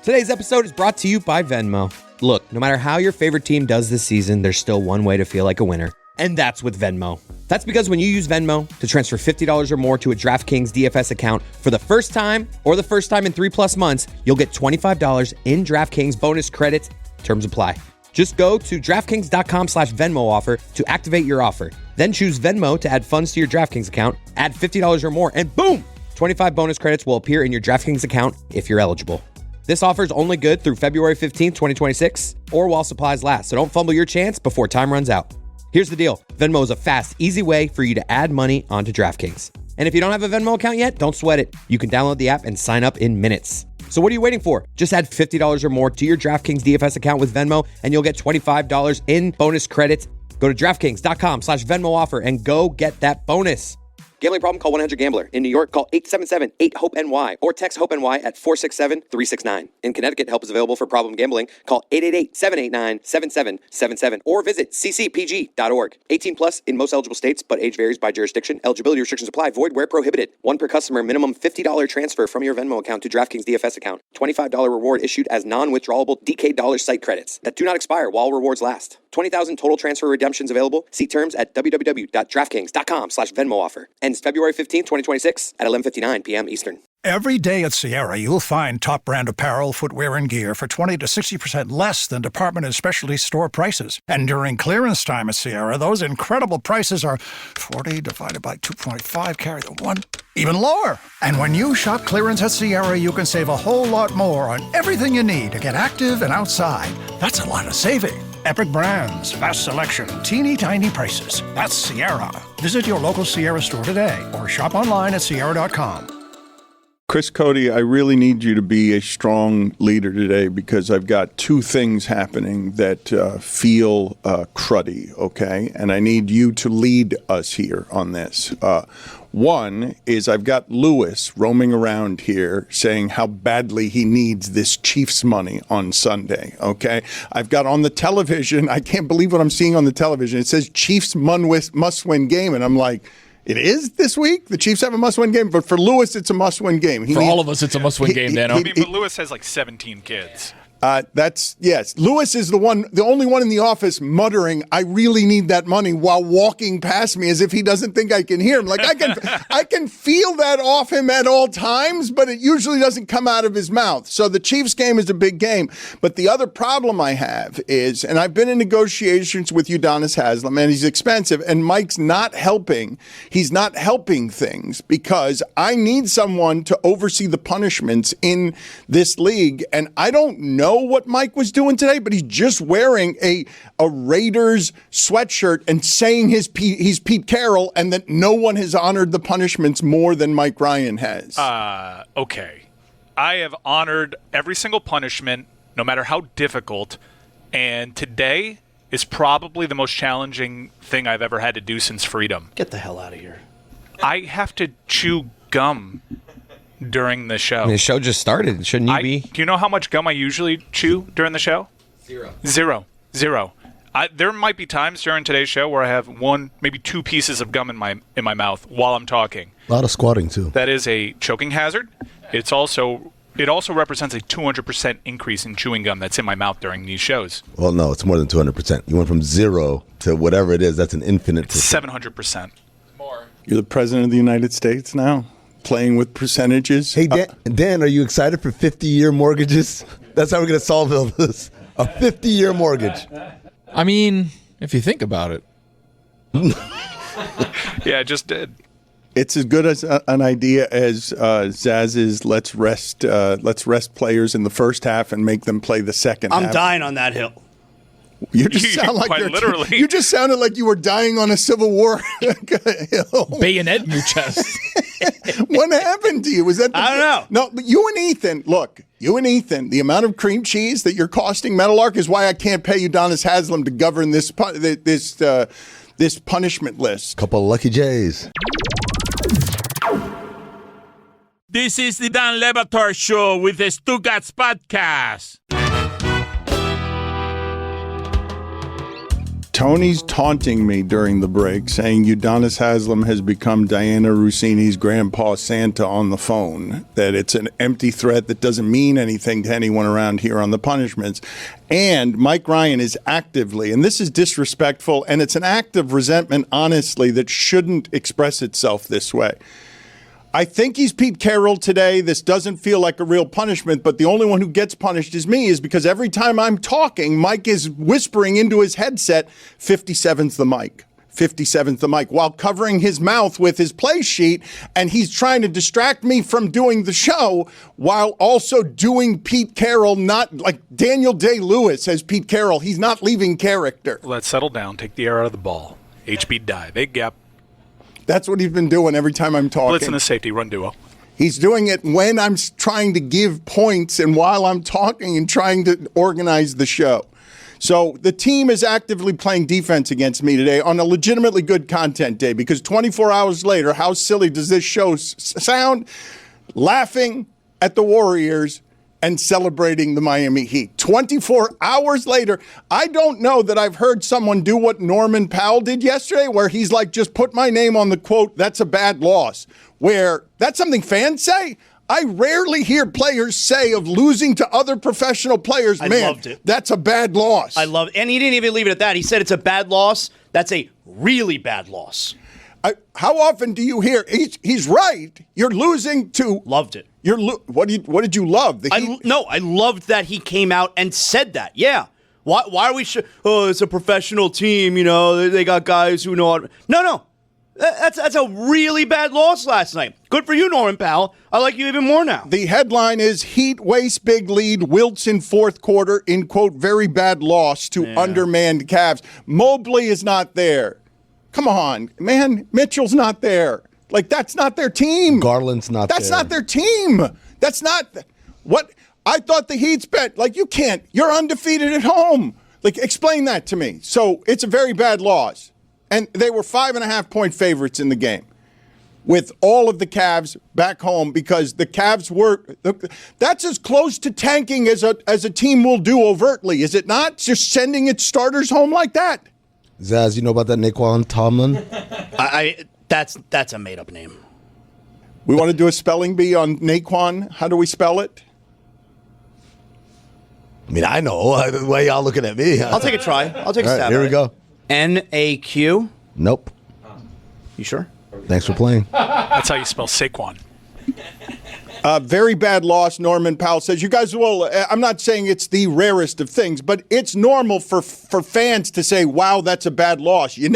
Today's episode is brought to you by Venmo. Look, no matter how your favorite team does this season, there's still one way to feel like a winner, and that's with Venmo. That's because when you use Venmo to transfer $50 or more to a DraftKings DFS account for the first time or the first time in 3+ months, you'll get $25 in DraftKings bonus credits. Terms apply. Just go to DraftKings.com/Venmo offer to activate your offer. Then choose Venmo to add funds to your DraftKings account, add $50 or more, and boom! 25 bonus credits will appear in your DraftKings account if you're eligible. This offer is only good through February 15th, 2026, or while supplies last, so don't fumble your chance before time runs out. Here's the deal. Venmo is a fast, easy way for you to add money onto DraftKings. And if you don't have a Venmo account yet, don't sweat it. You can download the app and sign up in minutes. So what are you waiting for? Just add $50 or more to your DraftKings DFS account with Venmo, and you'll get $25 in bonus credits. Go to DraftKings.com/Venmo offer and go get that bonus. Gambling problem? Call 1-800-GAMBLER. In New York, call 877-8-HOPE-NY or text HOPE-NY at 467-369. In Connecticut, help is available for problem gambling. Call 888-789-7777 or visit ccpg.org. 18 plus in most eligible states, but age varies by jurisdiction. Eligibility restrictions apply. Void where prohibited. One per customer. Minimum $50 transfer from your Venmo account to DraftKings DFS account. $25 reward issued as non-withdrawable DK Dollars site credits that do not expire while rewards last. 20,000 total transfer redemptions available. See terms at www.draftkings.com/Venmo offer. Ends February 15th, 2026 at 11:59 p.m. Eastern. Every day at Sierra, you'll find top brand apparel, footwear, and gear for 20 to 60% less than department and specialty store prices. And during clearance time at Sierra, those incredible prices are 40 divided by 2.5, carry the 1, even lower. And when you shop clearance at Sierra, you can save a whole lot more on everything you need to get active and outside. That's a lot of saving. Epic brands, vast selection, teeny tiny prices. That's Sierra. Visit your local Sierra store today or shop online at Sierra.com. Chris Cody, I really need you to be a strong leader today because I've got two things happening that feel cruddy, okay? And I need you to lead us here on this. One is I've got Lewis roaming around here saying how badly he needs this Chiefs money on Sunday, okay? I've got on the television, I can't believe what I'm seeing on the television. It says Chiefs must-win game, and I'm like, it is this week? The Chiefs have a must-win game, but for Lewis, it's a must-win game. For all of us, it's a must-win game, Dano. But Lewis has like 17 kids. Yes. Lewis is the only one in the office muttering, "I really need that money," while walking past me as if he doesn't think I can hear him. Like I can feel that off him at all times, but it usually doesn't come out of his mouth. So the Chiefs game is a big game. But the other problem I have is, and I've been in negotiations with Udonis Haslem, and he's expensive, and Mike's not helping. He's not helping things because I need someone to oversee the punishments in this league, and I don't know what Mike was doing today, but he's just wearing a Raiders sweatshirt and saying he's Pete Carroll, and that no one has honored the punishments more than Mike Ryan has. Okay. I have honored every single punishment, no matter how difficult, and today is probably the most challenging thing I've ever had to do since freedom. Get the hell out of here. I have to chew gum during the show. The show just started. Shouldn't you be? Do you know how much gum I usually chew during the show? Zero. There might be times during today's show where I have one, maybe two pieces of gum in my mouth while I'm talking. A lot of squatting too. That is a choking hazard. It also represents a 200% increase in chewing gum that's in my mouth during these shows. Well, no, it's more than 200%. You went from 0 to whatever it is. That's an infinite. 700%. More. You're the president of the United States now? Playing with percentages. Hey, Dan, are you excited for 50-year mortgages? That's how we're going to solve all this. A 50-year mortgage. I mean, if you think about it. Yeah, I just did. It's as good as an idea as Zaz's let's rest players in the first half and make them play the second half. I'm dying on that hill. You just sound like quite literally. You just sounded like you were dying on a Civil War hill. Bayonet in your chest. What happened to you? Was that? I don't know. No, but you and Ethan. Look, the amount of cream cheese that you're costing Meadowlark is why I can't pay Udonis Haslem to govern this punishment list. Couple of lucky J's. This is the Dan Le Batard Show with the Stugotz podcast. Tony's taunting me during the break, saying Udonis Haslem has become Diana Rossini's grandpa Santa on the phone, that it's an empty threat that doesn't mean anything to anyone around here on the punishments. And Mike Ryan is actively, and this is disrespectful, and it's an act of resentment, honestly, that shouldn't express itself this way. I think he's Pete Carroll today. This doesn't feel like a real punishment, but the only one who gets punished is me, is because every time I'm talking, Mike is whispering into his headset, 57's the mic. 57's the mic, while covering his mouth with his play sheet, and he's trying to distract me from doing the show while also doing Pete Carroll, not like Daniel Day-Lewis as Pete Carroll. He's not leaving character. Let's settle down. Take the air out of the ball. HB die. Big gap. That's what he's been doing every time I'm talking. Blitz and a safety. Run duo. He's doing it when I'm trying to give points and while I'm talking and trying to organize the show. So the team is actively playing defense against me today on a legitimately good content day, because 24 hours later, how silly does this show sound? Laughing at the Warriors and celebrating the Miami Heat. 24 hours later, I don't know that I've heard someone do what Norman Powell did yesterday, where he's like, just put my name on the quote, that's a bad loss, where that's something fans say. I rarely hear players say of losing to other professional players, man, that's a bad loss. I love it. And he didn't even leave it at that. He said it's a bad loss. That's a really bad loss. How often do you hear, he's right, you're losing to... Loved it. What did you love? I loved that he came out and said that. Yeah. Why are we? It's a professional team. You know, they got guys who know. No. That's a really bad loss last night. Good for you, Norman Powell. I like you even more now. The headline is Heat waste big lead, wilts in fourth quarter in quote very bad loss to undermanned Cavs. Mobley is not there. Come on, man. Mitchell's not there. Like, that's not their team. Garland's not there. That's not their team. That's not what I thought the Heat's bet. Like, you can't. You're undefeated at home. Like, explain that to me. So it's a very bad loss. And they were 5.5-point favorites in the game with all of the Cavs back home, because the Cavs were – that's as close to tanking as a team will do overtly, is it not? Just sending its starters home like that. Zaz, you know about that Naquan Tomlin? That's a made-up name. We want to do a spelling bee on Naquan. How do we spell it? I mean, I know. The way y'all looking at me. I'll take a try. I'll take a stab. Here we go. N-A-Q? Nope. You sure? Thanks for playing. That's how you spell Saquon. Very bad loss, Norman Powell says. You guys will, I'm not saying it's the rarest of things, but it's normal for fans to say, wow, that's a bad loss. You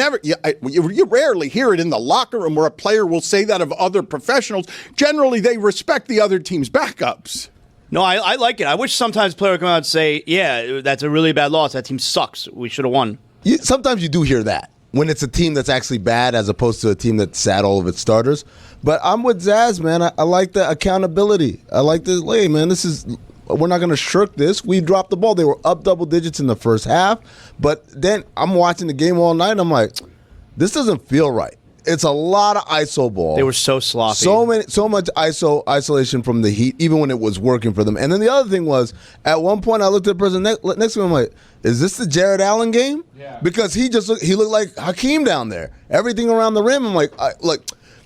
rarely hear it in the locker room where a player will say that of other professionals. Generally, they respect the other team's backups. No, I like it. I wish sometimes a player would come out and say, yeah, that's a really bad loss. That team sucks. We should have won. Sometimes you do hear that when it's a team that's actually bad as opposed to a team that sat all of its starters. But I'm with Zaz, man. I like the accountability. I like this. Hey, man, we're not going to shirk this. We dropped the ball. They were up double digits in the first half. But then I'm watching the game all night, and I'm like, this doesn't feel right. It's a lot of ISO ball. They were so sloppy. So much isolation from the Heat, even when it was working for them. And then the other thing was, at one point I looked at the person next to me, I'm like, is this the Jared Allen game? Yeah. Because he looked like Hakeem down there. Everything around the rim, I'm like,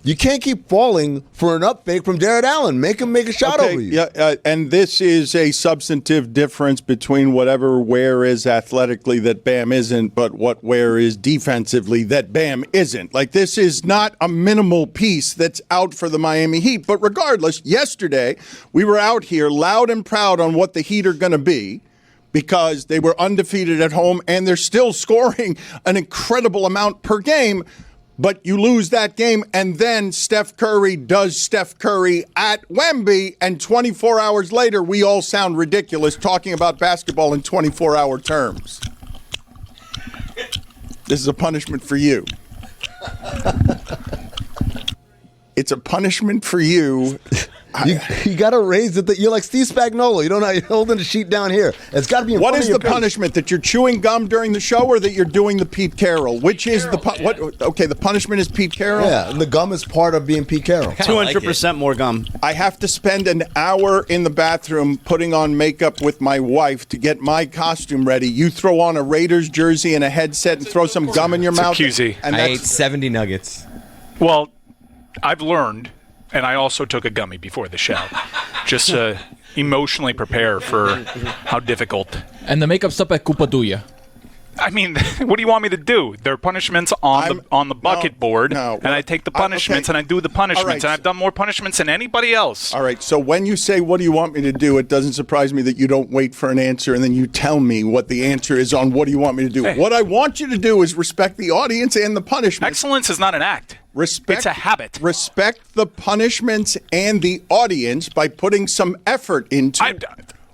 you can't keep falling for an up fake from Jared Allen. Make him make a shot over you. Yeah, and this is a substantive difference between whatever Ware is athletically that Bam isn't, but what Ware is defensively that Bam isn't. Like, this is not a minimal piece that's out for the Miami Heat. But regardless, yesterday we were out here loud and proud on what the Heat are going to be, because they were undefeated at home and they're still scoring an incredible amount per game. But you lose that game, and then Steph Curry does Steph Curry at Wemby, and 24 hours later, we all sound ridiculous talking about basketball in 24-hour terms. This is a punishment for you. It's a punishment for you. You got to raise it. You're like Steve Spagnuolo. You don't know, you're holding the sheet down here. It's got to be in What front is of the your face. punishment? That you're chewing gum during the show, or that you're doing the Pete Carroll? Which is the what? Okay, the punishment is Pete Carroll. Yeah, and the gum is part of being Pete Carroll. 200% more gum. I have to spend an hour in the bathroom putting on makeup with my wife to get my costume ready. You throw on a Raiders jersey and a headset and throw some gum in your mouth. QZ. And I ate 70 nuggets. Well, I've learned, and I also took a gummy before the show, just to emotionally prepare for how difficult. And the makeup stuff at Culpa Tuya. I mean, what do you want me to do? There are punishments on the bucket board, and I take the punishments and I do the punishments, and I've done more punishments than anybody else. All right, so when you say, what do you want me to do, it doesn't surprise me that you don't wait for an answer and then you tell me what the answer is on what do you want me to do. Hey. What I want you to do is respect the audience and the punishment. Excellence is not an act. It's a habit. Respect the punishments and the audience by putting some effort into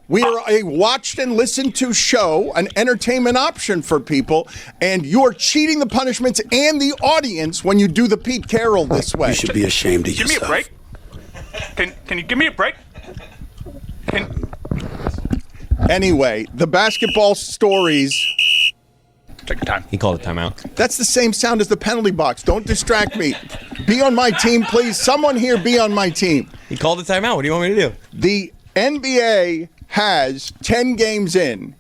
We are a watched and listened to show, an entertainment option for people, and you're cheating the punishments and the audience when you do the Pete Carroll this way. You should be ashamed of yourself. Give me a break. Can you give me a break? Anyway, the basketball stories. Take your time. He called a timeout. That's the same sound as the penalty box. Don't distract me. Be on my team, please. Someone here be on my team. He called a timeout. What do you want me to do? The NBA has 10 games in.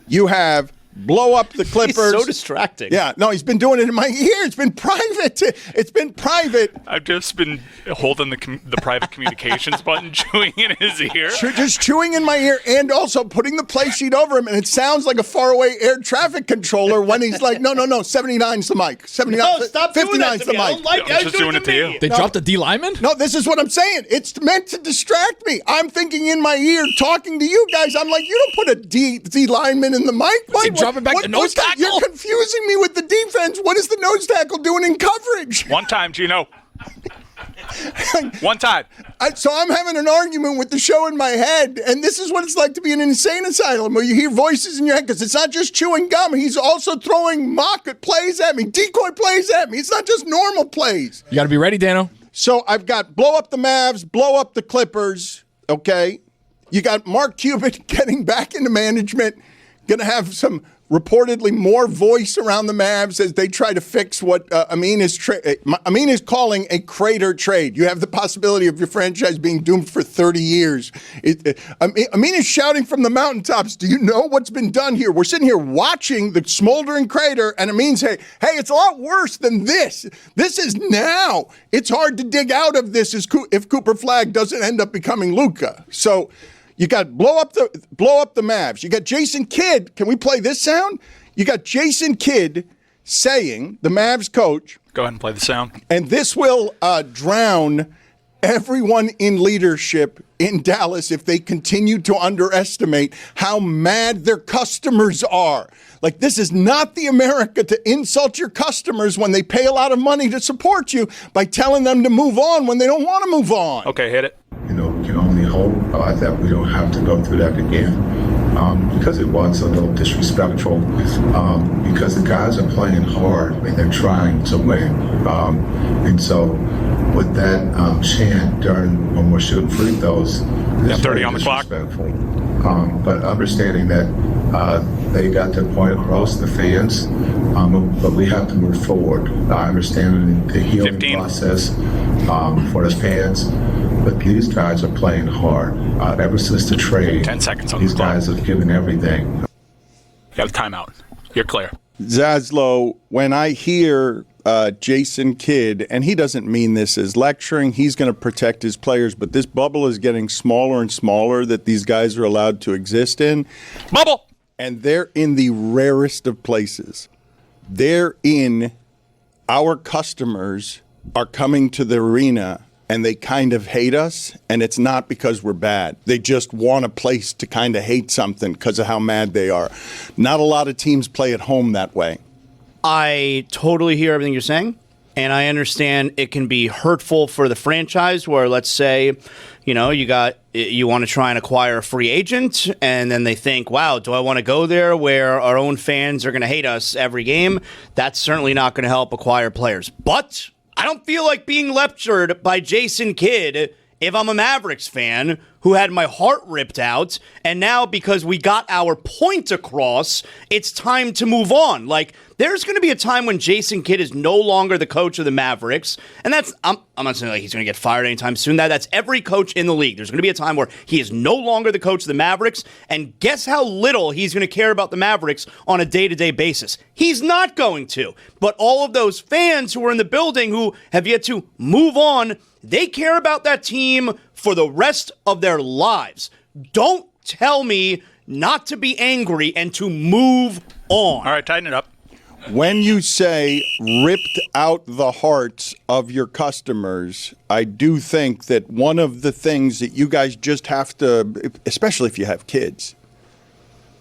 You have blow up the Clippers. He's so distracting. Yeah, no, he's been doing it in my ear. It's been private. It's been private. I've just been holding the private communications button, chewing in his ear. Just chewing in my ear and also putting the play sheet over him, and it sounds like a faraway air traffic controller when he's like, no, 79's the mic. 79, No, stop doing that 59's to the me. I mic. don't like I'm just doing it to you. They dropped the D lineman? No, this is what I'm saying. It's meant to distract me. I'm thinking in my ear, talking to you guys. I'm like, you don't put a D lineman in the mic. Why? Drop it back to nose tackle? You're confusing me with the defense. What is the nose tackle doing in coverage? One time, Gino. One time. So I'm having an argument with the show in my head, and this is what it's like to be in an insane asylum where you hear voices in your head because it's not just chewing gum. He's also throwing mock plays at me, decoy plays at me. It's not just normal plays. You got to be ready, Dano. So I've got blow up the Mavs, blow up the Clippers, okay? You got Mark Cuban getting back into management, going to have some reportedly more voice around the Mavs as they try to fix what Amin is calling a crater trade. You have the possibility of your franchise being doomed for 30 years. Amin is shouting from the mountaintops, do you know what's been done here? We're sitting here watching the smoldering crater, and Amin's saying, hey, it's a lot worse than this. This is now. It's hard to dig out of this if Cooper Flagg doesn't end up becoming Luka. So you got blow up the Mavs. You got Jason Kidd. Can we play this sound? You got Jason Kidd saying, the Mavs coach. Go ahead and play the sound. And this will drown everyone in leadership in Dallas if they continue to underestimate how mad their customers are. Like, this is not the America to insult your customers when they pay a lot of money to support you by telling them to move on when they don't want to move on. Okay, hit it. We can only hope that we don't have to go through that again, because it was a little disrespectful, because the guys are playing hard and they're trying to win. And so with that chant during when we're shooting free throws, it's 30 on the clock. But understanding that they got their point across, the fans, but we have to move forward. I understand the healing 15. process for the fans. But these guys are playing hard. Ever since the trade, 10 seconds on these the clock. guys have given everything. You got a timeout. You're clear. Zaslow, when I hear Jason Kidd, and he doesn't mean this as lecturing, he's going to protect his players, but this bubble is getting smaller and smaller that these guys are allowed to exist in. Bubble! And they're in the rarest of places. They're in, our customers are coming to the arena and they kind of hate us, and it's not because we're bad. They just want a place to kind of hate something because of how mad they are. Not a lot of teams play at home that way. I totally hear everything you're saying, and I understand it can be hurtful for the franchise where, let's say, you want to try and acquire a free agent, and then they think, wow, do I want to go there where our own fans are going to hate us every game? That's certainly not going to help acquire players. But I don't feel like being lectured by Jason Kidd if I'm a Mavericks fan who had my heart ripped out, and now because we got our point across, it's time to move on. Like, there's going to be a time when Jason Kidd is no longer the coach of the Mavericks, and that's, I'm not saying like he's going to get fired anytime soon. That's every coach in the league. There's going to be a time where he is no longer the coach of the Mavericks, and guess how little he's going to care about the Mavericks on a day-to-day basis. He's not going to. But all of those fans who are in the building who have yet to move on, they care about that team for the rest of their lives. Don't tell me not to be angry and to move on. All right, tighten it up. When you say ripped out the hearts of your customers, I do think that one of the things that you guys just have to, especially if you have kids,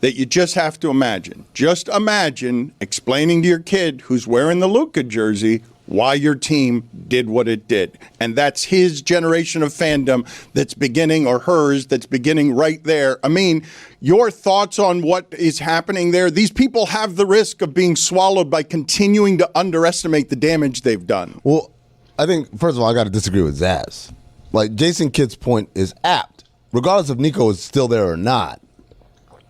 that you just have to imagine. Just imagine explaining to your kid who's wearing the Luka jersey why your team did what it did. And that's his generation of fandom that's beginning, or hers, that's beginning right there. I mean, your thoughts on what is happening there? These people have the risk of being swallowed by continuing to underestimate the damage they've done. Well, I think, first of all, I got to disagree with Zaz. Like, Jason Kidd's point is apt. Regardless if Nico is still there or not,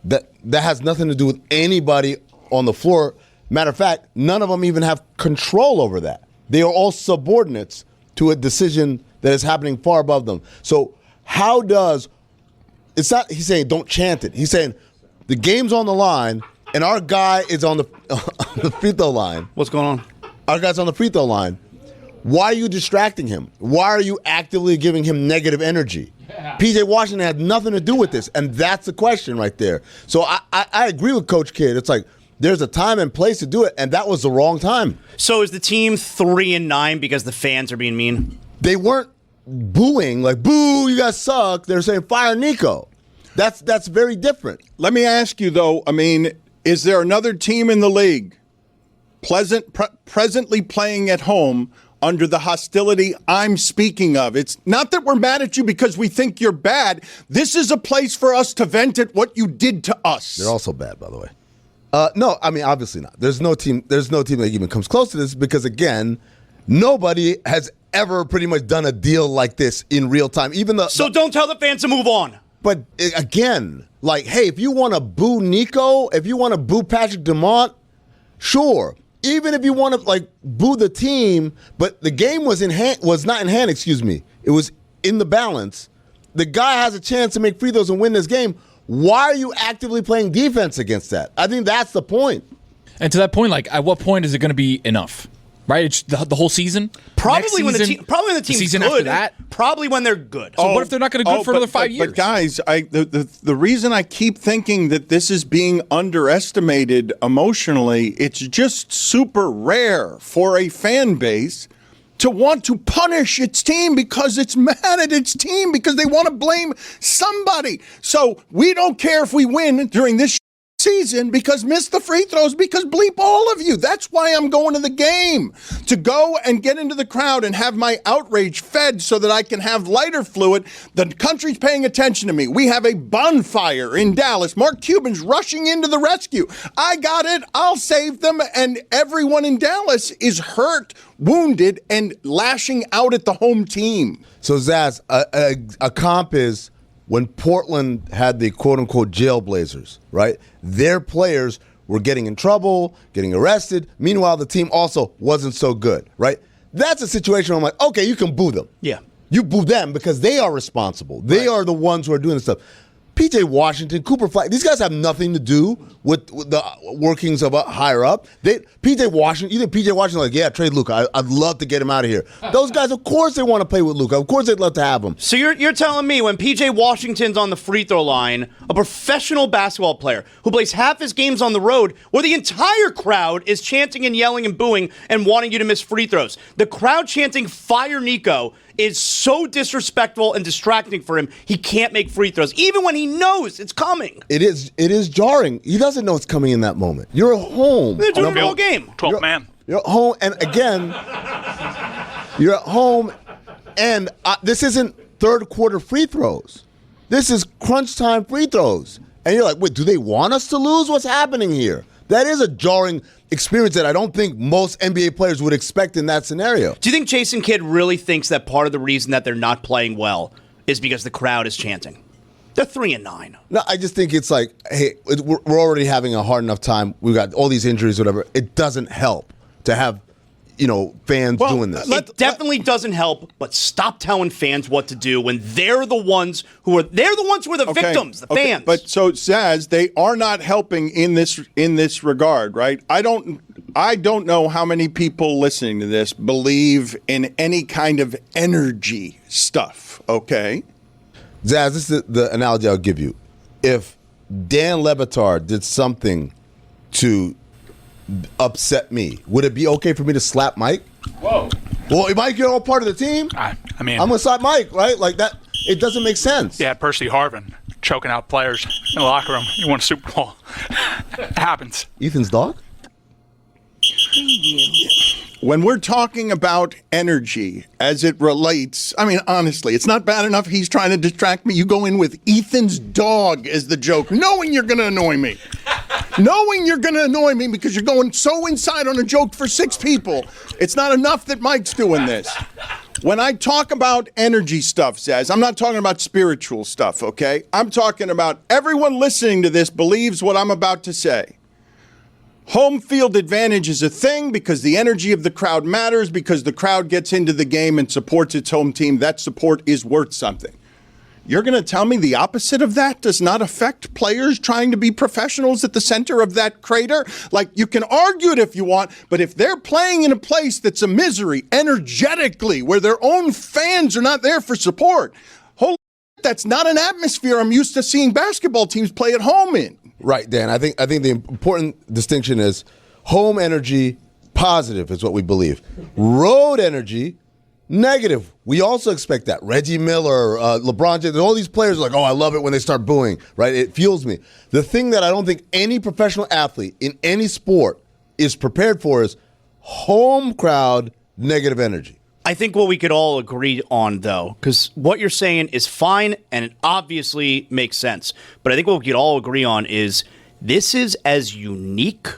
that has nothing to do with anybody on the floor. Matter of fact, none of them even have control over that. They are all subordinates to a decision that is happening far above them. So how does, it's not, he's saying don't chant it. He's saying the game's on the line and our guy is on the free throw line. What's going on? Our guy's on the free throw line. Why are you distracting him? Why are you actively giving him negative energy? Yeah. PJ Washington had nothing to do with this, and that's the question right there. So I agree with Coach Kidd. It's like, there's a time and place to do it, and that was the wrong time. So is the team 3-9 because the fans are being mean? They weren't booing, like, boo, you guys suck. They're saying, fire Nico. That's very different. Let me ask you, though, I mean, is there another team in the league presently playing at home under the hostility I'm speaking of? It's not that we're mad at you because we think you're bad. This is a place for us to vent at what you did to us. They're also bad, by the way. No, I mean, obviously not. There's no team that even comes close to this because, again, nobody has ever pretty much done a deal like this in real time. So don't tell the fans to move on. But, again, like, hey, if you want to boo Nico, if you want to boo Patrick Dumont, sure. Even if you want to, like, boo the team, but the game was not in hand, It was in the balance. The guy has a chance to make free throws and win this game. Why are you actively playing defense against that? I think that's the point. And to that point, like, at what point is it going to be enough? Right? It's the whole season? Probably when the team's season good. After that? Probably when they're good. So what if they're not going to good for another 5 years? But guys, the reason I keep thinking that this is being underestimated emotionally, it's just super rare for a fan base to want to punish its team because it's mad at its team because they want to blame somebody. So we don't care if we win during this season because miss the free throws because bleep all of you. That's why I'm going to the game, to go and get into the crowd and have my outrage fed so that I can have lighter fluid. The country's paying attention to me. We have a bonfire in Dallas. Mark Cuban's rushing into the rescue. I got it. I'll save them. And everyone in Dallas is hurt, wounded, and lashing out at the home team. So Zaz, a comp is when Portland had the quote-unquote jailblazers, right? Their players were getting in trouble, getting arrested. Meanwhile, the team also wasn't so good, right? That's a situation where I'm like, okay, you can boo them. Yeah. You boo them because they are responsible. They are the ones who are doing this stuff. PJ Washington, Cooper Flag, these guys have nothing to do with the workings of a higher up. PJ Washington, you think PJ Washington like, yeah, trade Luka. I'd love to get him out of here. Those guys, of course they want to play with Luka. Of course they'd love to have him. So you're telling me when PJ Washington's on the free throw line, a professional basketball player who plays half his games on the road, where the entire crowd is chanting and yelling and booing and wanting you to miss free throws. The crowd chanting "Fire Nico" is so disrespectful and distracting for him. He can't make free throws, even when he knows it's coming. It is jarring. He doesn't know it's coming in that moment. You're at home. They're doing the whole game. 12th man. You're at home, and again, you're at home, and this isn't third quarter free throws. This is crunch time free throws. And you're like, wait, do they want us to lose? What's happening here? That is a jarring experience that I don't think most NBA players would expect in that scenario. Do you think Jason Kidd really thinks that part of the reason that they're not playing well is because the crowd is chanting. They're 3-9. No, I just think it's like, hey, we're already having a hard enough time. We've got all these injuries, whatever. It doesn't help to have, fans doing this. It definitely doesn't help, but stop telling fans what to do when they're the ones who are the victims, the fans. But so Zaz, they are not helping in this regard, right? I don't know how many people listening to this believe in any kind of energy stuff, okay? Zaz, this is the analogy I'll give you. If Dan Le Batard did something to upset me, would it be okay for me to slap Mike? Whoa. Well, Mike, you're all part of the team. I mean, I'm going to slap Mike, right? Like that. It doesn't make sense. Yeah, Percy Harvin choking out players in the locker room. You won a Super Bowl. It happens. Ethan's dog? When we're talking about energy as it relates, I mean, honestly, it's not bad enough he's trying to distract me. You go in with Ethan's dog as the joke, knowing you're going to annoy me. Knowing you're going to annoy me because you're going so inside on a joke for 6 people. It's not enough that Mike's doing this. When I talk about energy stuff, Zaz, I'm not talking about spiritual stuff, okay? I'm talking about everyone listening to this believes what I'm about to say. Home field advantage is a thing because the energy of the crowd matters, because the crowd gets into the game and supports its home team. That support is worth something. You're going to tell me the opposite of that does not affect players trying to be professionals at the center of that crater? Like, you can argue it if you want, but if they're playing in a place that's a misery energetically, where their own fans are not there for support, holy shit, that's not an atmosphere I'm used to seeing basketball teams play at home in. Right, Dan. I think the important distinction is home energy, positive is what we believe. Road energy, negative. We also expect that. Reggie Miller, LeBron James, all these players are like, oh, I love it when they start booing, right? It fuels me. The thing that I don't think any professional athlete in any sport is prepared for is home crowd negative energy. I think what we could all agree on, though, because what you're saying is fine and it obviously makes sense. But I think what we could all agree on is this is as unique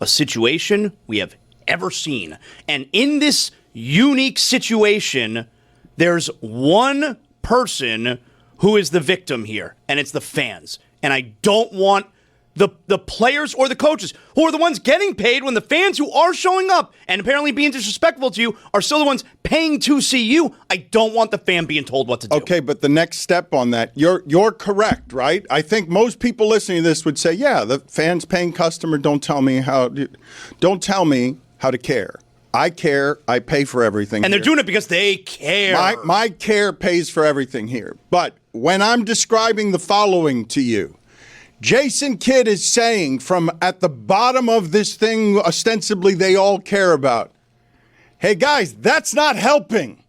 a situation we have ever seen. And in this unique situation, there's one person who is the victim here, and it's the fans. And I don't want the players or the coaches, who are the ones getting paid, when the fans who are showing up and apparently being disrespectful to you are still the ones paying to see you. I don't want the fan being told what to do. Okay, but the next step on that, you're correct, right? I think most people listening to this would say, yeah, the fans paying customer, don't tell me how to care. I care. I pay for everything. And they're doing it because they care. My care pays for everything here. But when I'm describing the following to you, Jason Kidd is saying from at the bottom of this thing, ostensibly they all care about, hey guys, that's not helping.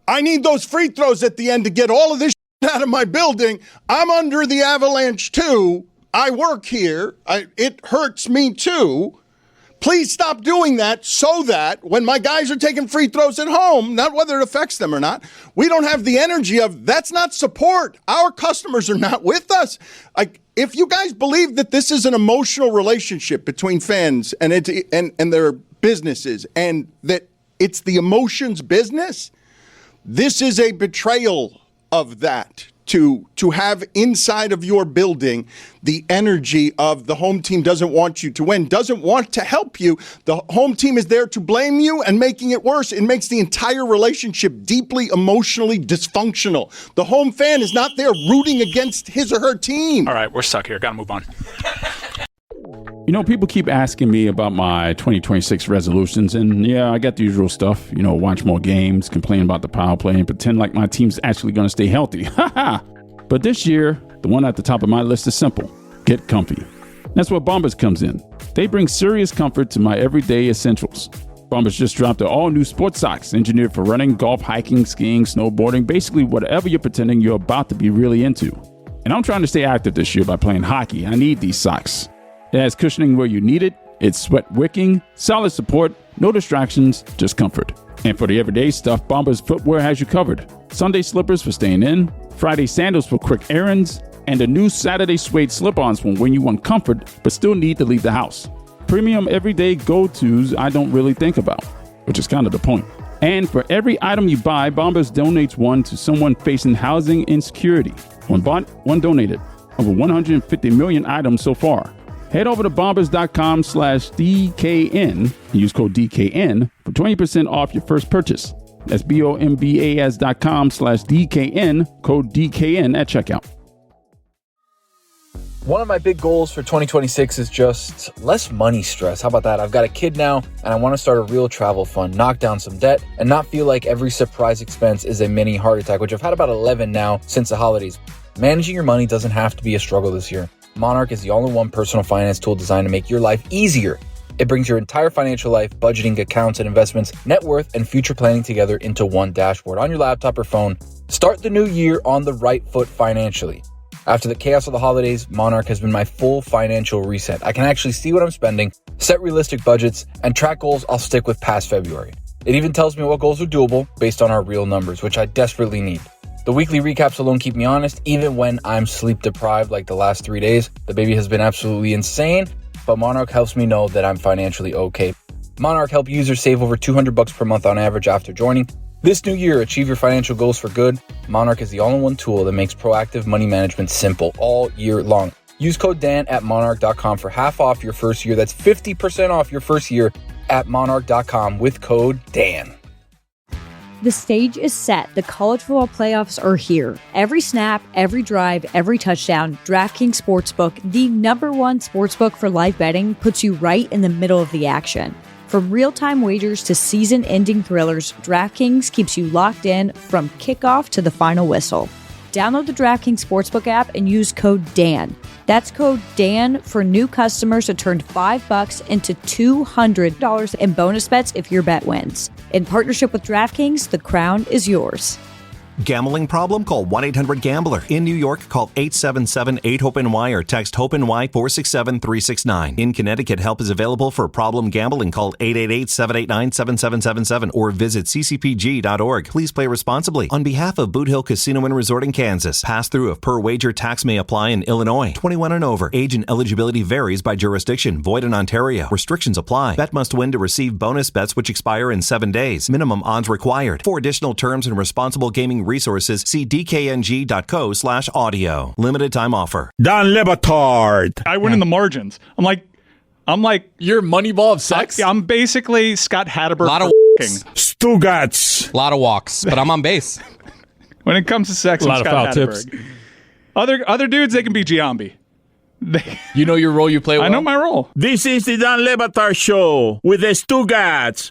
I need those free throws at the end to get all of this out of my building. I'm under the avalanche too. I work here. It hurts me too. Please stop doing that so that when my guys are taking free throws at home, not whether it affects them or not, we don't have the energy of that's not support. Our customers are not with us. Like, if you guys believe that this is an emotional relationship between fans and their businesses, and that it's the emotions business, this is a betrayal of that. To have inside of your building the energy of the home team doesn't want you to win, doesn't want to help you. The home team is there to blame you and making it worse. It makes the entire relationship deeply emotionally dysfunctional. The home fan is not there rooting against his or her team. All right, we're stuck here. Got to move on. You know, people keep asking me about my 2026 resolutions, and yeah, I got the usual stuff. You know, watch more games, complain about the power play, and pretend like my team's actually going to stay healthy. But this year, the one at the top of my list is simple. Get comfy. That's where Bombers comes in. They bring serious comfort to my everyday essentials. Bombers just dropped their all-new sports socks, engineered for running, golf, hiking, skiing, snowboarding, basically whatever you're pretending you're about to be really into. And I'm trying to stay active this year by playing hockey. I need these socks. It has cushioning where you need it, it's sweat wicking, solid support, no distractions, just comfort. And for the everyday stuff, Bombers footwear has you covered. Sunday slippers for staying in, Friday sandals for quick errands, and the new Saturday suede slip-ons for when you want comfort but still need to leave the house. Premium everyday go-tos I don't really think about, which is kind of the point. And for every item you buy, Bombas donates one to someone facing housing insecurity. One bought, one donated. Over 150 million items so far. Head over to bombas.com/DKN and use code DKN for 20% off your first purchase. That's bombas.com/DKN, code DKN at checkout. One of my big goals for 2026 is just less money stress. How about that? I've got a kid now, and I want to start a real travel fund, knock down some debt, and not feel like every surprise expense is a mini heart attack, which I've had about 11 now since the holidays. Managing your money doesn't have to be a struggle this year. Monarch is the all-in-one personal finance tool designed to make your life easier. It brings your entire financial life, budgeting, accounts, and investments, net worth, and future planning together into one dashboard on your laptop or phone. Start the new year on the right foot financially. After the chaos of the holidays, Monarch has been my full financial reset. I can actually see what I'm spending, set realistic budgets, and track goals I'll stick with past February. It even tells me what goals are doable based on our real numbers, which I desperately need. The weekly recaps alone keep me honest, even when I'm sleep deprived like the last 3 days. The baby has been absolutely insane, but Monarch helps me know that I'm financially okay. Monarch help users save over $200 per month on average after joining. This new year, achieve your financial goals for good. Monarch is the all-in-one tool that makes proactive money management simple all year long. Use code Dan at monarch.com for half off your first year. That's 50% off your first year at monarch.com with code Dan. The stage is set. The college football playoffs are here. Every snap, every drive, every touchdown, DraftKings Sportsbook, the #1 sportsbook for live betting, puts you right in the middle of the action. From real-time wagers to season-ending thrillers, DraftKings keeps you locked in from kickoff to the final whistle. Download the DraftKings Sportsbook app and use code DAN. That's code DAN for new customers to turn $5 into $200 in bonus bets if your bet wins. In partnership with DraftKings, the crown is yours. Gambling problem? Call 1-800-GAMBLER. In New York, call 877-8-HOPE-NY or text HOPE-NY 467-369. In Connecticut, help is available for problem gambling. Call 888-789-7777 or visit ccpg.org. Please play responsibly. On behalf of Boot Hill Casino and Resort in Kansas, pass-through of per-wager tax may apply in Illinois. 21 and over. Age and eligibility varies by jurisdiction. Void in Ontario. Restrictions apply. Bet must win to receive bonus bets which expire in 7 days. Minimum odds required. For additional terms and responsible gaming resources, see dkng.co/audio. Limited time offer. Dan Le Batard. I win in the margins. I'm like You're Moneyball of sex? I'm basically Scott Hatteberg. A lot of Stugotz. A lot of walks, but I'm on base. When it comes to sex, I'm lot of Scott foul Hatteberg. Other dudes, they can be Giambi. You know your role, you play well? I know my role. This is the Dan Le Batard Show with the Stugotz.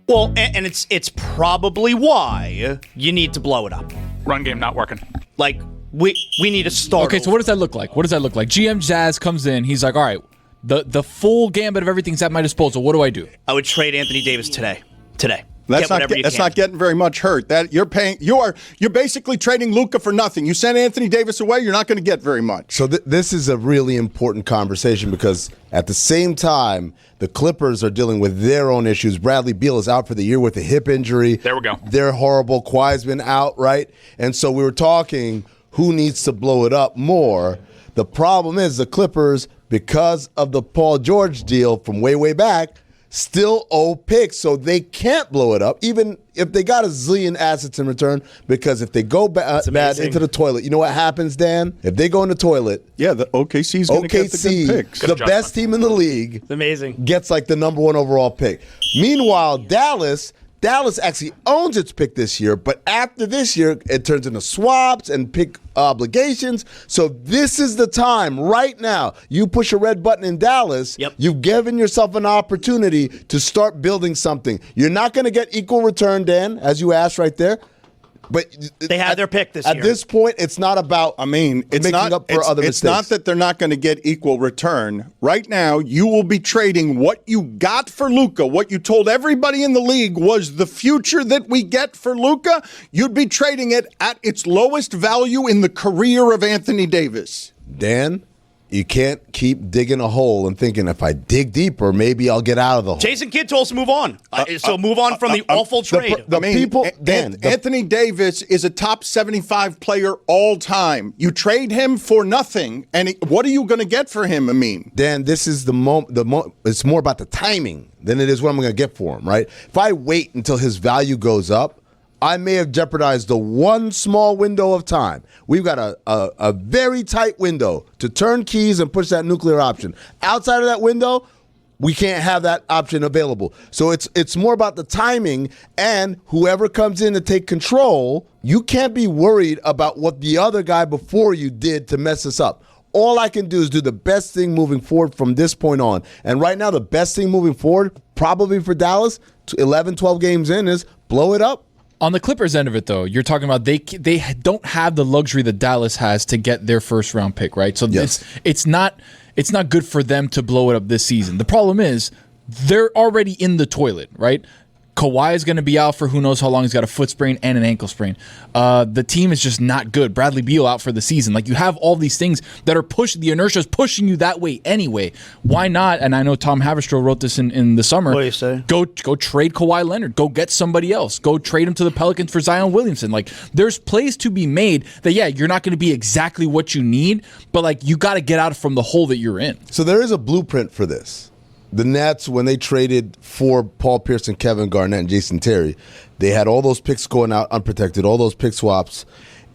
Well, and it's probably why you need to blow it up. Run game not working. Like, we need to start. Okay, so what does that look like? What does that look like? GM Jazz comes in. He's like, all right, the full gambit of everything's at my disposal. What do I do? I would trade Anthony Davis today. That's not getting very much hurt. That you're basically trading Luka for nothing. You send Anthony Davis away, you're not going to get very much. So this is a really important conversation because at the same time, the Clippers are dealing with their own issues. Bradley Beal is out for the year with a hip injury. There we go. They're horrible. Kawhi's been out, right? And so we were talking who needs to blow it up more. The problem is the Clippers, because of the Paul George deal from way back, still owe picks, so they can't blow it up, even if they got a zillion assets in return, because if they go bad into the toilet, you know what happens, Dan? If they go in the toilet, the OKC's going to get the good picks. The best team in the league, it's amazing, gets like the #1 overall pick. Meanwhile, Dallas actually owns its pick this year, but after this year, it turns into swaps and pick obligations. So this is the time right now. You push a red button in Dallas, You've given yourself an opportunity to start building something. You're not going to get equal return, Dan, as you asked right there. But they had their pick this year. At this point, it's not about making up for other mistakes. It's not that they're not going to get equal return. Right now, you will be trading what you got for Luka, what you told everybody in the league was the future that we get for Luka. You'd be trading it at its lowest value in the career of Anthony Davis. Dan, you can't keep digging a hole and thinking if I dig deeper, maybe I'll get out of the hole. Jason Kidd told us to move on. So move on from the awful trade. Anthony Davis is a top 75 player all time. You trade him for nothing, and what are you going to get for him, Amin? Dan, this is the moment. It's more about the timing than it is what I'm going to get for him, right? If I wait until his value goes up, I may have jeopardized the one small window of time. We've got a very tight window to turn keys and push that nuclear option. Outside of that window, we can't have that option available. So it's more about the timing, and whoever comes in to take control, you can't be worried about what the other guy before you did to mess us up. All I can do is do the best thing moving forward from this point on. And right now, the best thing moving forward, probably for Dallas, 11, 12 games in, is blow it up. On the Clippers end of it, though, you're talking about they don't have the luxury that Dallas has to get their first round pick, right? So it's not good for them to blow it up this season. The problem is they're already in the toilet, right? Kawhi is going to be out for who knows how long. He's got a foot sprain and an ankle sprain. The team is just not good. Bradley Beal out for the season. Like, you have all these things that are pushing, the inertia is pushing you that way anyway. Why not? And I know Tom Haverstraw wrote this in the summer. What do you say? Go trade Kawhi Leonard. Go get somebody else. Go trade him to the Pelicans for Zion Williamson. Like, there's plays to be made that, yeah, you're not going to be exactly what you need, but like, you got to get out from the hole that you're in. So there is a blueprint for this. The Nets, when they traded for Paul Pierce and Kevin Garnett and Jason Terry, they had all those picks going out unprotected, all those pick swaps.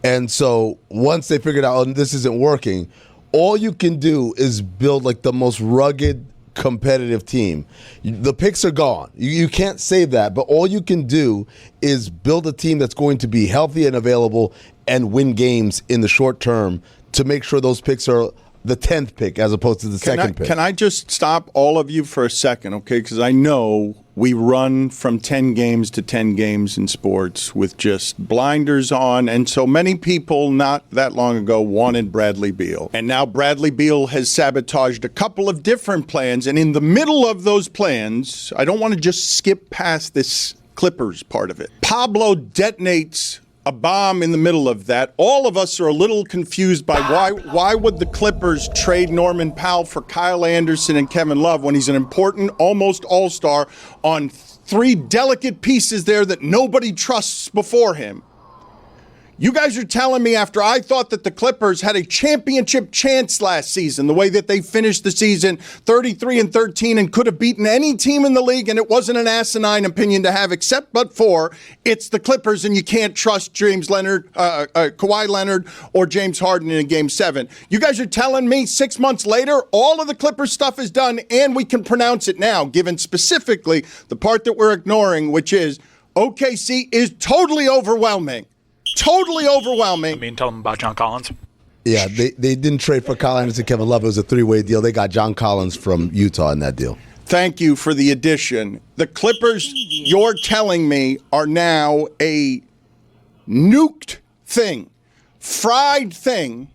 And so once they figured out, oh, this isn't working, all you can do is build like the most rugged, competitive team. The picks are gone. You can't save that, but all you can do is build a team that's going to be healthy and available and win games in the short term to make sure those picks are the 10th pick as opposed to the second pick. Can I just stop all of you for a second, okay? Because I know we run from 10 games to 10 games in sports with just blinders on, and so many people not that long ago wanted Bradley Beal. And now Bradley Beal has sabotaged a couple of different plans, and in the middle of those plans, I don't want to just skip past this Clippers part of it. Pablo detonates a bomb in the middle of that. All of us are a little confused by why would the Clippers trade Norman Powell for Kyle Anderson and Kevin Love when he's an important, almost all-star on three delicate pieces there that nobody trusts before him. You guys are telling me after I thought that the Clippers had a championship chance last season, the way that they finished the season 33-13 and could have beaten any team in the league, and it wasn't an asinine opinion to have, except but for it's the Clippers and you can't trust Kawhi Leonard or James Harden in a Game 7. You guys are telling me 6 months later all of the Clippers stuff is done and we can pronounce it now, given specifically the part that we're ignoring, which is OKC is totally overwhelming. Totally overwhelming. I mean, tell them about John Collins. Yeah, they didn't trade for Kyle Anderson, Kevin Love. It was a three-way deal. They got John Collins from Utah in that deal. Thank you for the addition. The Clippers, you're telling me, are now a nuked thing, fried thing,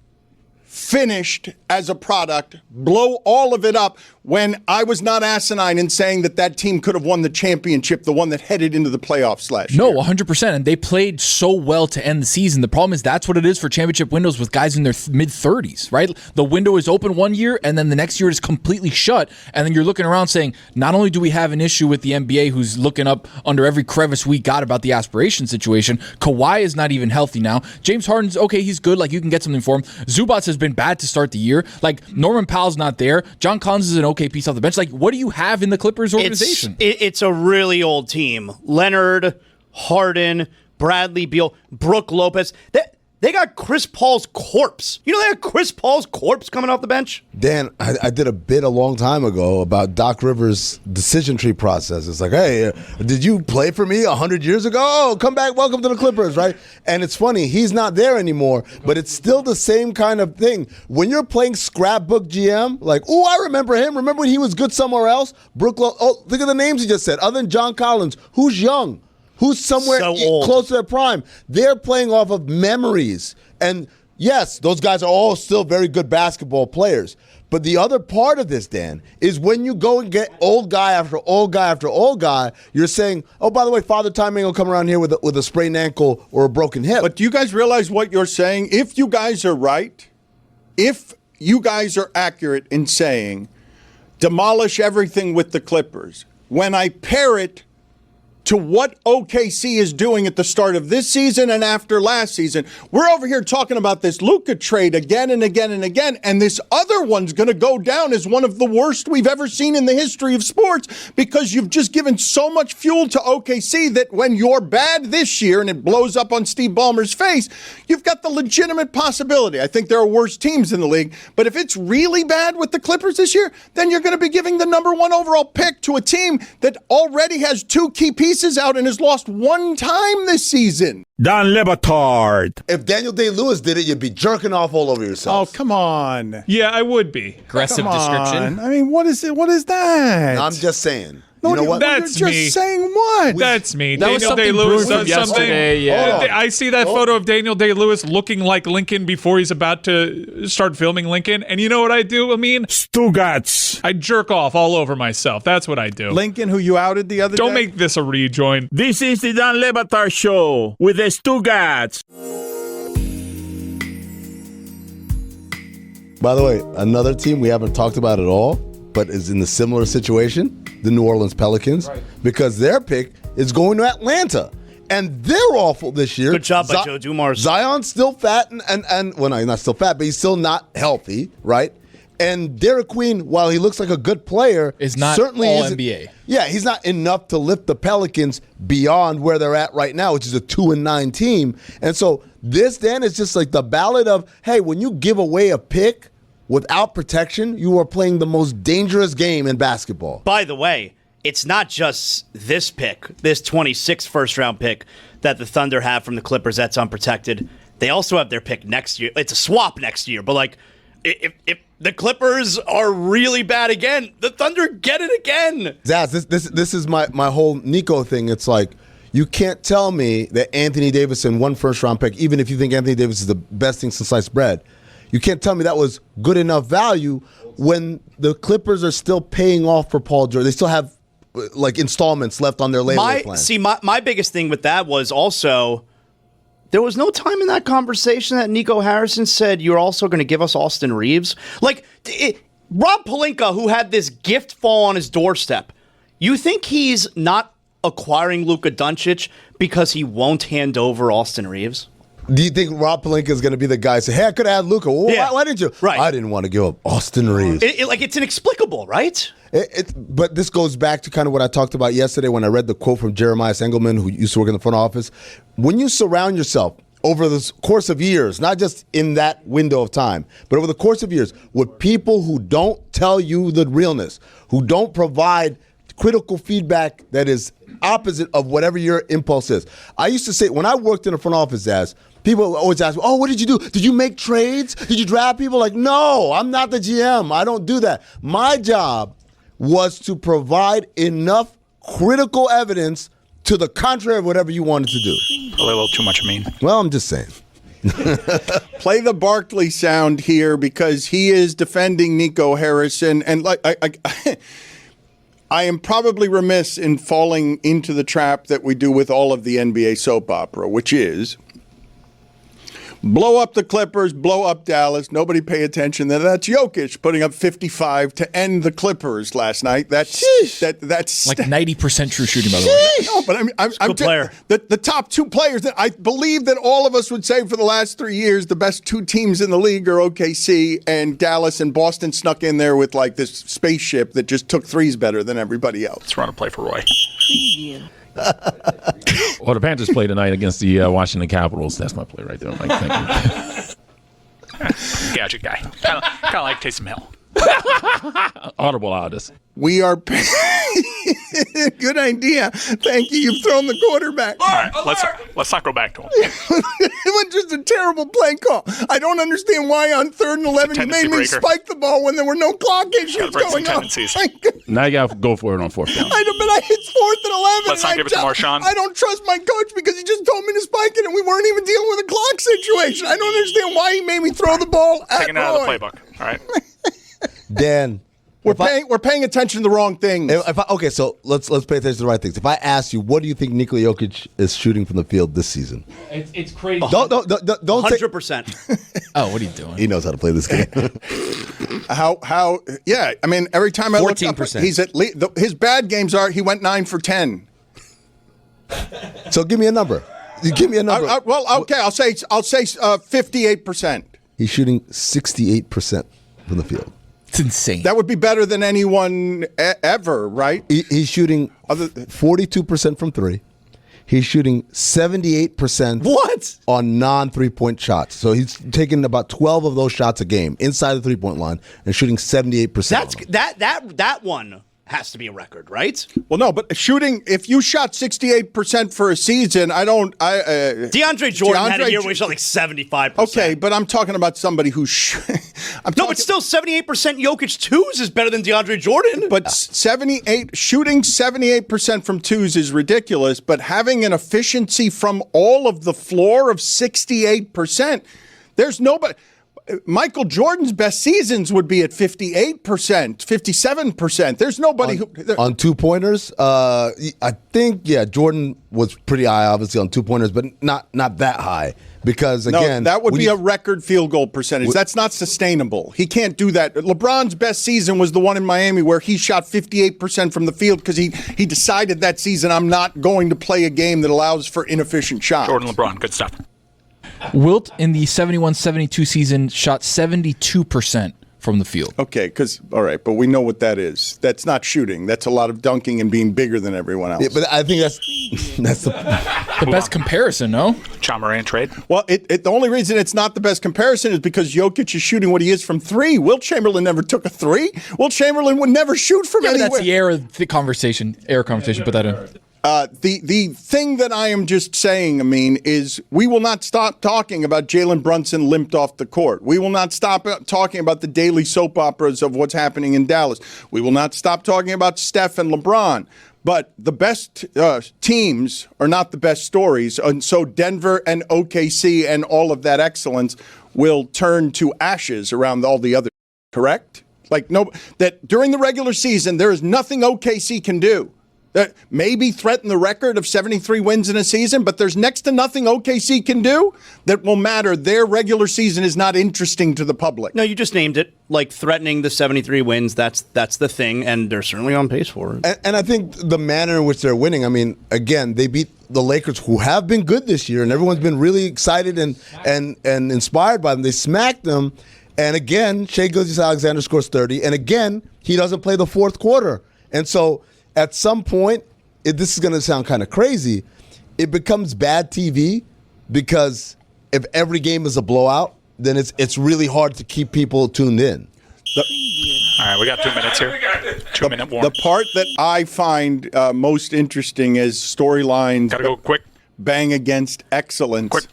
finished as a product, blow all of it up, when I was not asinine in saying that team could have won the championship, the one that headed into the playoffs last year. No, 100%. And they played so well to end the season. The problem is that's what it is for championship windows with guys in their mid-30s, right? The window is open one year, and then the next year it is completely shut. And then you're looking around saying, not only do we have an issue with the NBA who's looking up under every crevice we got about the aspiration situation, Kawhi is not even healthy now. James Harden's okay, he's good, like you can get something for him. Zubats has been bad to start the year. Like, Norman Powell's not there. John Collins is an okay piece off the bench. Like, what do you have in the Clippers organization? It's a really old team. Leonard, Harden, Bradley Beal, Brook Lopez. They got Chris Paul's corpse. You know they have Chris Paul's corpse coming off the bench? Dan, I did a bit a long time ago about Doc Rivers' decision tree process. It's like, hey, did you play for me 100 years ago? Oh, come back, welcome to the Clippers, right? And it's funny, he's not there anymore, but it's still the same kind of thing. When you're playing scrapbook GM, like, oh, I remember him. Remember when he was good somewhere else? Look at the names he just said. Other than John Collins, who's young? Who's somewhere close to their prime? They're playing off of memories. And yes, those guys are all still very good basketball players. But the other part of this, Dan, is when you go and get old guy after old guy after old guy, you're saying, oh, by the way, Father Time ain't going to come around here with a sprained ankle or a broken hip. But do you guys realize what you're saying? If you guys are right, if you guys are accurate in saying demolish everything with the Clippers. When I pair it to what OKC is doing at the start of this season and after last season, we're over here talking about this Luka trade again and again and again, and this other one's going to go down as one of the worst we've ever seen in the history of sports because you've just given so much fuel to OKC that when you're bad this year and it blows up on Steve Ballmer's face, you've got the legitimate possibility. I think there are worse teams in the league, but if it's really bad with the Clippers this year, then you're going to be giving the number 1 overall pick to a team that already has 2 key pieces out and has lost 1 time this season. Dan Le Batard. If Daniel Day-Lewis did it, you'd be jerking off all over yourself. Oh, come on. Yeah, I would be. Aggressive description. I mean, what is it? What is that? I'm just saying. No, you know what? That's you're me. just saying what? That's me. That was Daniel something Day-Lewis brewing does from something. yesterday, yeah. I see that photo of Daniel Day-Lewis looking like Lincoln before he's about to start filming Lincoln. And you know what I do, Amin? Stugotz. I jerk off all over myself. That's what I do. Lincoln, who you outed the other day? Don't make this a rejoin. This is the Dan Le Batard Show with the Stugotz. By the way, another team we haven't talked about at all, but is in a similar situation, the New Orleans Pelicans, because their pick is going to Atlanta. And they're awful this year. Good job by Joe Dumars. Zion's still fat, and well, no, he's not still fat, but he's still not healthy, right? And Derek Queen, while he looks like a good player, is not certainly all isn't- NBA. Yeah, he's not enough to lift the Pelicans beyond where they're at right now, which is a 2-9 team. And so this, Dan, is just like the ballad of, hey, when you give away a pick without protection, you are playing the most dangerous game in basketball. By the way, it's not just this pick, this 26th first-round pick that the Thunder have from the Clippers that's unprotected. They also have their pick next year. It's a swap next year, but like, if the Clippers are really bad again, the Thunder get it again. Zaz, this is my whole Nico thing. It's like, you can't tell me that Anthony Davis in 1 first-round pick, even if you think Anthony Davis is the best thing since sliced bread, you can't tell me that was good enough value when the Clippers are still paying off for Paul George. They still have like installments left on their layaway plan. See, my biggest thing with that was also there was no time in that conversation that Nico Harrison said you're also going to give us Austin Reeves. Like Rob Pelinka, who had this gift fall on his doorstep, you think he's not acquiring Luka Doncic because he won't hand over Austin Reeves? Do you think Rob Pelinka is going to be the guy to say, hey, I could have had Luka. Well, Yeah. why didn't you? Right. I didn't want to give up Austin Reeves. It's inexplicable, right? But this goes back to kind of what I talked about yesterday when I read the quote from Jeremiah Engelman, who used to work in the front office. When you surround yourself over the course of years, not just in that window of time, but over the course of years, with people who don't tell you the realness, who don't provide critical feedback that is opposite of whatever your impulse is. I used to say, when I worked in the front office, people always ask me, oh, what did you do? Did you make trades? Did you draft people? Like, no, I'm not the GM. I don't do that. My job was to provide enough critical evidence to the contrary of whatever you wanted to do. Probably a little too much, Well, I'm just saying. Play the Barkley sound here because he is defending Nico Harrison. And like I am probably remiss in falling into the trap that we do with all of the NBA soap opera, which is blow up the Clippers, blow up Dallas. Nobody pay attention. That's Jokic putting up 55 to end the Clippers last night. That's like 90% true shooting, by the way. No, but I'm good player. The top 2 players that I believe that all of us would say for the last 3 years, the best 2 teams in the league are OKC and Dallas, and Boston snuck in there with like this spaceship that just took threes better than everybody else. Let's run a play for Roy. Well, the Panthers play tonight against the Washington Capitals. That's my play right there, Mike. Thank you. Gadget guy. Kind of like Taysom Hill. Audible artist. We are good idea. Thank you. You've thrown the quarterback. All right, let's not go back to him. It was just a terrible play call. I don't understand why on 3rd and 11 you made me breaker. spike the ball when there were no clock issues Gotta break some going on. tendencies. Now you got to go for it on 4th down. I know, but it's 4th and 11. Let's not and give it to Marshawn. I don't trust my coach because he just told me to spike it, and we weren't even dealing with a clock situation. I don't understand why he made me throw the ball at Taking it out of the Roy. playbook. All right. Dan. We're paying attention to the wrong things. Okay, so let's pay attention to the right things. If I ask you, what do you think Nikola Jokic is shooting from the field this season? It's crazy. Don't say 100%. Oh, what are you doing? He knows how to play this game. Yeah, I mean, every time I look up, 14%. he's at least his bad games are he went 9 for 10. So give me a number. You give me a number. Okay, I'll say 58%. He's shooting 68% from the field. It's insane. That would be better than anyone ever, right? He's shooting 42% from three. He's shooting 78% on non-3-point shots. So he's taking about 12 of those shots a game inside the 3-point line and shooting 78%. That one has to be a record, right? Well, no, but shooting, if you shot 68% for a season, DeAndre Jordan had a year where he shot like 75%. Okay, but I'm talking about somebody who but still 78% Jokic twos is better than DeAndre Jordan. But shooting 78% from twos is ridiculous, but having an efficiency from all of the floor of 68%, there's nobody. Michael Jordan's best seasons would be at 58%, 57%. There's nobody on 2-pointers. I think Jordan was pretty high, obviously on 2-pointers, but not that high because again, that would be a record field goal percentage. That's not sustainable. He can't do that. LeBron's best season was the one in Miami where he shot 58% from the field because he decided that season I'm not going to play a game that allows for inefficient shots. Jordan, LeBron, good stuff. Wilt in the 71-72 season shot 72% from the field. Okay, all right, but we know what that is. That's not shooting. That's a lot of dunking and being bigger than everyone else. Yeah, but I think that's the best comparison, no? John Moran trade. Well, the only reason it's not the best comparison is because Jokic is shooting what he is from three. Wilt Chamberlain never took a three. Wilt Chamberlain would never shoot from anywhere. That's the air conversation. Put that in. The thing that I am just saying, Amin, is we will not stop talking about Jalen Brunson limped off the court. We will not stop talking about the daily soap operas of what's happening in Dallas. We will not stop talking about Steph and LeBron. But the best teams are not the best stories. And so Denver and OKC and all of that excellence will turn to ashes around all the other, correct? That during the regular season, there is nothing OKC can do. That maybe threaten the record of 73 wins in a season, but there's next to nothing OKC can do that will matter. Their regular season is not interesting to the public. No, you just named it. Like threatening the 73 wins, that's the thing, and they're certainly on pace for it. And I think the manner in which they're winning, I mean, again, they beat the Lakers, who have been good this year, and everyone's been really excited and inspired by them. They smacked them, and again, Shai Gilgeous-Alexander scores 30, and again, he doesn't play the fourth quarter. And so at some point, this is going to sound kind of crazy, it becomes bad TV because if every game is a blowout, then it's really hard to keep people tuned in. All right, we got 2 minutes here. 2-minute warm. The part that I find most interesting is storylines. Gotta go quick. Bang against excellence. Quick.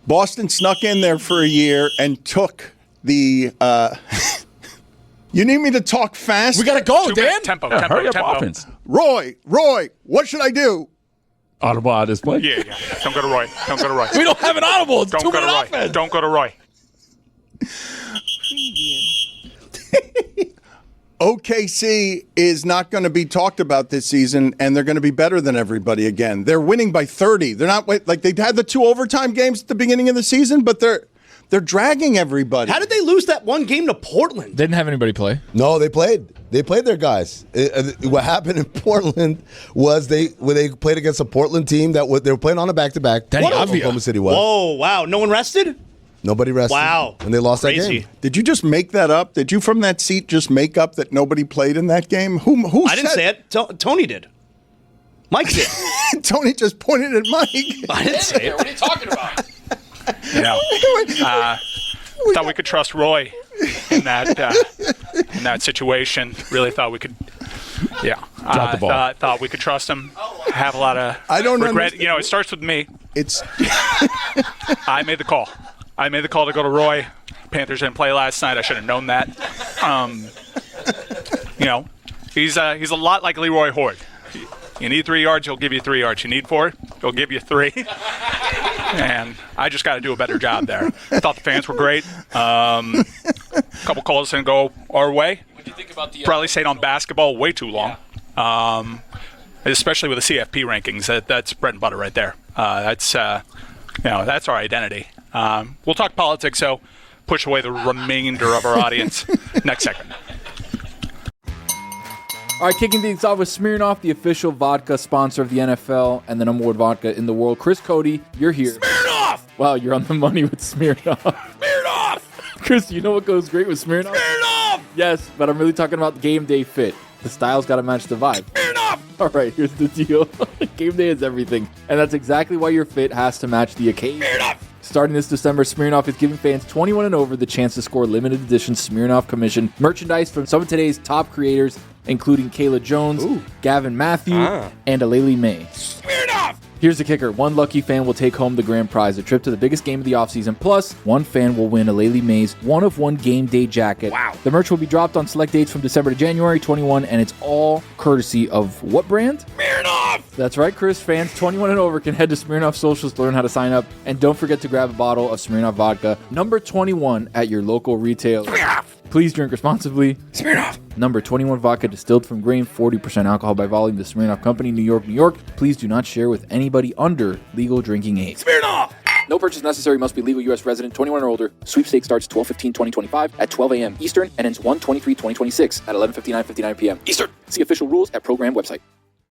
Boston snuck in there for a year and took the... You need me to talk fast? We got to go, Dan. Tempo. Offense. Roy, what should I do? Audible out this play. Yeah. Don't go to Roy. We don't have an audible. It's Don't go to Roy. offense. Don't go to Roy. OKC is not going to be talked about this season, and they're going to be better than everybody again. They're winning by 30. They're not like they had the 2 overtime games at the beginning of the season, but they're dragging everybody. How did they lose that one game to Portland? They didn't have anybody play. No, they played. They played their guys. What happened in Portland was they played against a Portland team they were playing on a back-to-back. Danny Avdia. Oklahoma City was. Oh, wow. No one rested? Nobody rested. Wow. And they lost Crazy. that game. Did you just make that up? Did you from that seat just make up that nobody played in that game? Who I didn't say it. Tony did. Mike did. Tony just pointed at Mike. I didn't say it. What are you talking about? Thought we could trust Roy in that situation. Really thought we could. Yeah, Drop the ball. Thought we could trust him. Have a lot of I don't regret. understand. It starts with me. It's I made the call. I made the call to go to Roy. Panthers didn't play last night. I should have known that. He's a lot like Leroy Hoard. You need 3 yards, he'll give you 3 yards. You need 4, he'll give you 3. And I just got to do a better job there. I thought the fans were great. A couple calls didn't go our way. What do you think about the probably stayed on basketball way too long, especially with the CFP rankings. That's bread and butter right there. That's our identity. We'll talk politics, so push away the remainder of our audience. Next segment. All right, kicking things off with Smirnoff, the official vodka sponsor of the NFL and the number one vodka in the world. Chris Cody, you're here. Smirnoff! Wow, you're on the money with Smirnoff. Smirnoff! Chris, you know what goes great with Smirnoff? Smirnoff! Yes, but I'm really talking about game day fit. The style's got to match the vibe. Smirnoff! All right, here's the deal. Game day is everything, and that's exactly why your fit has to match the occasion. Smirnoff! Starting this December, Smirnoff is giving fans 21 and over the chance to score limited edition Smirnoff commission merchandise from some of today's top creators, including Kayla Jones, Gavin Matthew, and Aleli May. Smirnoff! Here's the kicker. One lucky fan will take home the grand prize, a trip to the biggest game of the offseason. Plus, one fan will win Aleli May's one-of-one game day jacket. Wow. The merch will be dropped on select dates from December to January 21, and it's all courtesy of what brand? Smirnoff! That's right, Chris. Fans 21 and over can head to Smirnoff Socials to learn how to sign up. And don't forget to grab a bottle of Smirnoff vodka, number 21 at your local retailer. Smirnoff! Please drink responsibly. Smirnoff! Number 21 vodka distilled from grain, 40% alcohol by volume. The Smirnoff Company, New York, New York. Please do not share with anybody under legal drinking age. Smirnoff! No purchase necessary. Must be legal U.S. resident, 21 or older. Sweepstakes starts 12/15/2025 at 12 a.m. Eastern and ends 1/23/2026 at 11:59 p.m. Eastern. See official rules at program website.